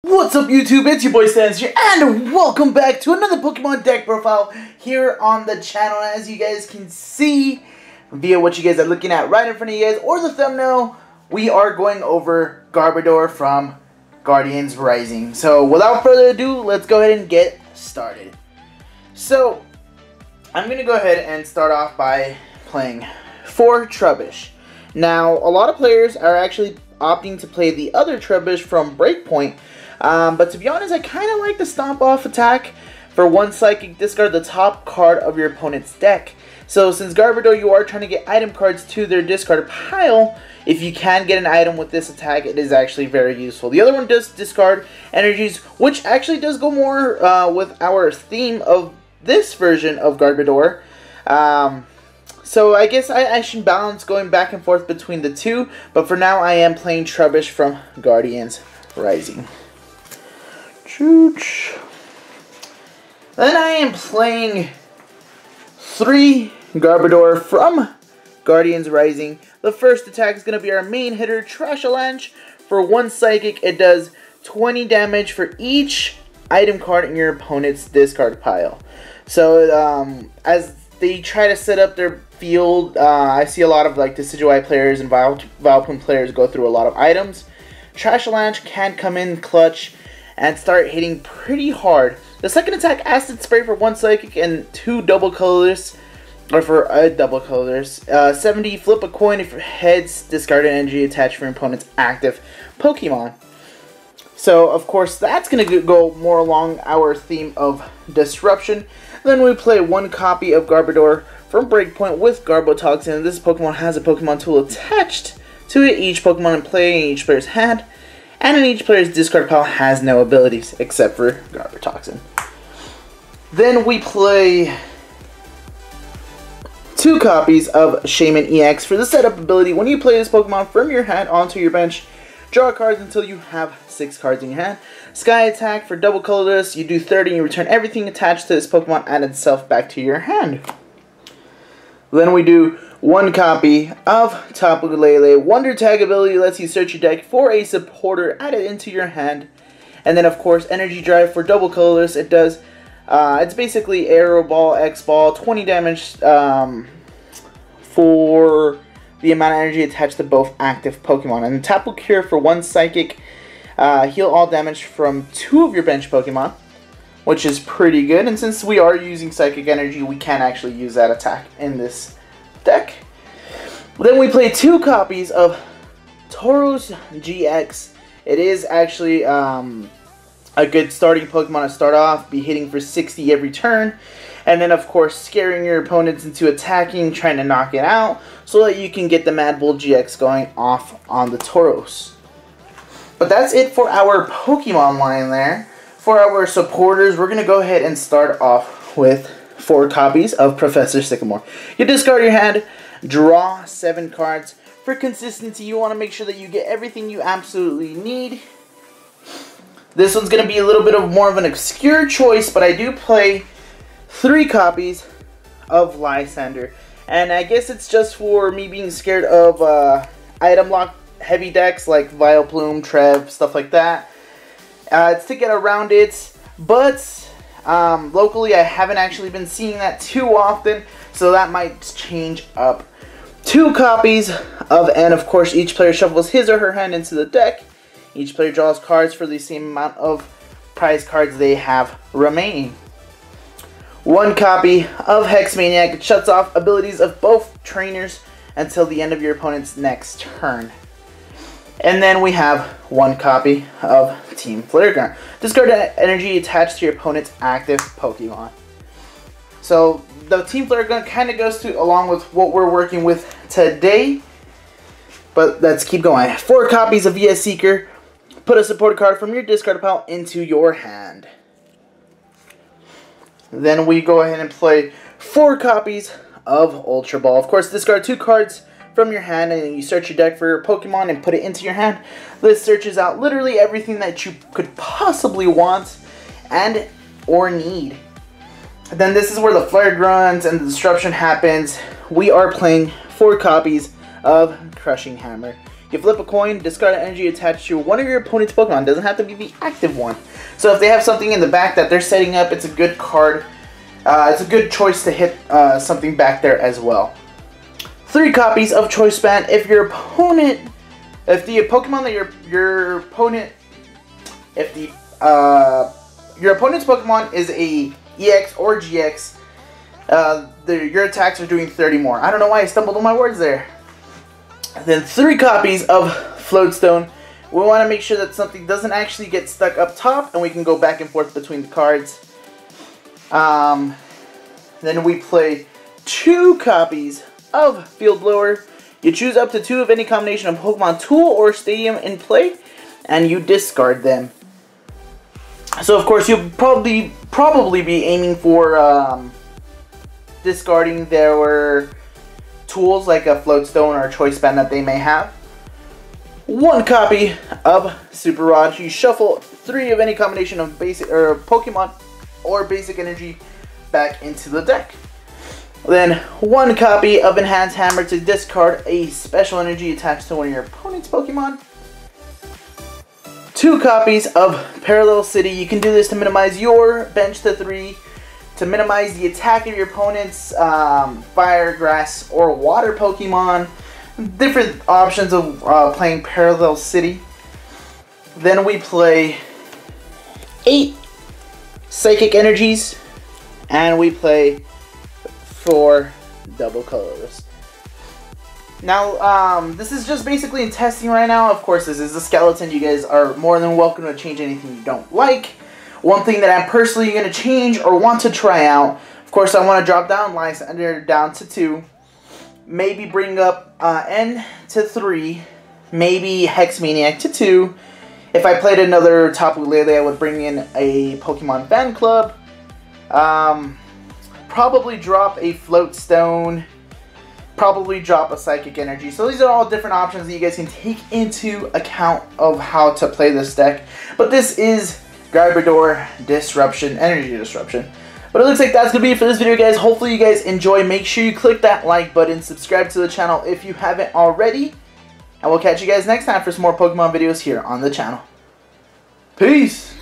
What's up YouTube, it's your boy Stans here, and welcome back to another Pokemon deck profile here on the channel. As you guys can see via what you guys are looking at right in front of you guys, or the thumbnail, we are going over Garbodor from Guardians Rising. So without further ado, let's go ahead and get started. So I'm going to go ahead and start off by playing 4 Trubbish. Now a lot of players are actually opting to play the other Trubbish from Breakpoint. But to be honest, I kind of like the Stomp Off attack. For 1 Psychic, discard the top card of your opponent's deck. So since Garbodor, you are trying to get item cards to their discard pile, if you can get an item with this attack, it is actually very useful. The other one does discard energies, which actually does go more with our theme of this version of Garbodor. So I guess I should balance going back and forth between the two, but for now I am playing Trubbish from Guardians Rising. Chooch. Then I am playing 3 Garbodor from Guardians Rising. The first attack is going to be our main hitter, Trash Avalanche. For 1 Psychic, it does 20 damage for each item card in your opponent's discard pile. So as they try to set up their field, I see a lot of like Decidueye players and Vileplume players go through a lot of items. Trash Avalanche can come in clutch and start hitting pretty hard. The second attack, Acid Spray for 1 Psychic and 2 double colors, or for double colors. 70, flip a coin if your heads, discard an energy attached for your opponent's active Pokemon. So of course that's going to go more along our theme of Disruption. Then we play 1 copy of Garbodor from Breakpoint with Garbotoxin. This Pokemon has a Pokemon tool attached to it. Each Pokemon in play in each player's hand and in each player's discard pile has no abilities except for Garbotoxin. Then we play 2 copies of Shaman EX for the setup ability. When you play this Pokemon from your hand onto your bench, draw cards until you have 6 cards in your hand. Sky Attack for double colorless, you do 30 and you return everything attached to this Pokemon and itself back to your hand. Then we do 1 copy of Tapu Lele. Wonder Tag ability lets you search your deck for a supporter, add it into your hand. And then of course Energy Drive for double colorless. It does, it's basically Aero Ball, X Ball, 20 damage for the amount of energy attached to both active Pokemon. And Tapu Cure for 1 Psychic, heal all damage from 2 of your bench Pokemon, which is pretty good. And since we are using Psychic Energy, we can actually use that attack in this deck. Then we play 2 copies of Tauros GX. It is actually a good starting Pokemon to start off, be hitting for 60 every turn. And then, of course, scaring your opponents into attacking, trying to knock it out, so that you can get the Mad Bull GX going off on the Tauros. But that's it for our Pokemon line there. For our supporters, we're going to go ahead and start off with 4 copies of Professor Sycamore. You discard your hand, draw 7 cards. For consistency, you want to make sure that you get everything you absolutely need. This one's going to be a little bit of more of an obscure choice, but I do play 3 copies of Lysander. And I guess it's just for me being scared of item lock heavy decks like Vileplume, Trev, stuff like that. It's to get around it, but locally I haven't actually been seeing that too often, so that might change up. 2 copies of, and of course each player shuffles his or her hand into the deck. Each player draws cards for the same amount of prize cards they have remaining. 1 copy of Hex Maniac. It shuts off abilities of both trainers until the end of your opponent's next turn. And then we have 1 copy of Team Flare Gun. Discard energy attached to your opponent's active Pokemon. So the Team Flare Gun kind of goes along with what we're working with today. But let's keep going. 4 copies of VS Seeker. Put a support card from your discard pile into your hand. Then we go ahead and play 4 copies of Ultra Ball. Of course, discard 2 cards from your hand and you search your deck for your Pokemon and put it into your hand. This searches out literally everything that you could possibly want and or need. Then this is where the Flare Grunts and the Disruption happens. We are playing 4 copies of Crushing Hammer. You flip a coin, discard an energy attached to one of your opponent's Pokemon. It doesn't have to be the active one. So if they have something in the back that they're setting up, it's a good card. It's a good choice to hit something back there as well. 3 copies of Choice Band. If the Pokemon that your opponent's Pokemon is a EX or GX, your attacks are doing 30 more. I don't know why I stumbled on my words there. Then 3 copies of Floatstone. We want to make sure that something doesn't actually get stuck up top, and we can go back and forth between the cards. Then we play 2 copies of Field Blower. You choose up to 2 of any combination of Pokemon Tool or Stadium in play, and you discard them. So of course you'll probably be aiming for discarding their tools like a Floatstone or a Choice Band that they may have. 1 copy of Super Rod. You shuffle 3 of any combination of basic or Pokemon or basic energy back into the deck. Then 1 copy of Enhanced Hammer to discard a special energy attached to one of your opponent's Pokemon. 2 copies of Parallel City. You can do this to minimize your bench to 3, to minimize the attack of your opponent's fire, grass, or water Pokemon. Different options of playing Parallel City. Then we play 8 Psychic Energies, and we play 4 double colorless. Now, this is just basically in testing right now. Of course, this is a skeleton. You guys are more than welcome to change anything you don't like. One thing that I'm personally going to change or want to try out, of course, I want to drop down Lysander down to 2. Maybe bring up N to 3. Maybe Hex Maniac to 2. If I played another Tapu Lele, I would bring in a Pokemon Fan Club. Probably drop a Floatstone. Probably drop a Psychic Energy. So these are all different options that you guys can take into account of how to play this deck. But this is Garbador Disruption, Energy Disruption. But it looks like that's going to be it for this video, guys. Hopefully you guys enjoy. Make sure you click that like button. Subscribe to the channel if you haven't already. And we'll catch you guys next time for some more Pokemon videos here on the channel. Peace!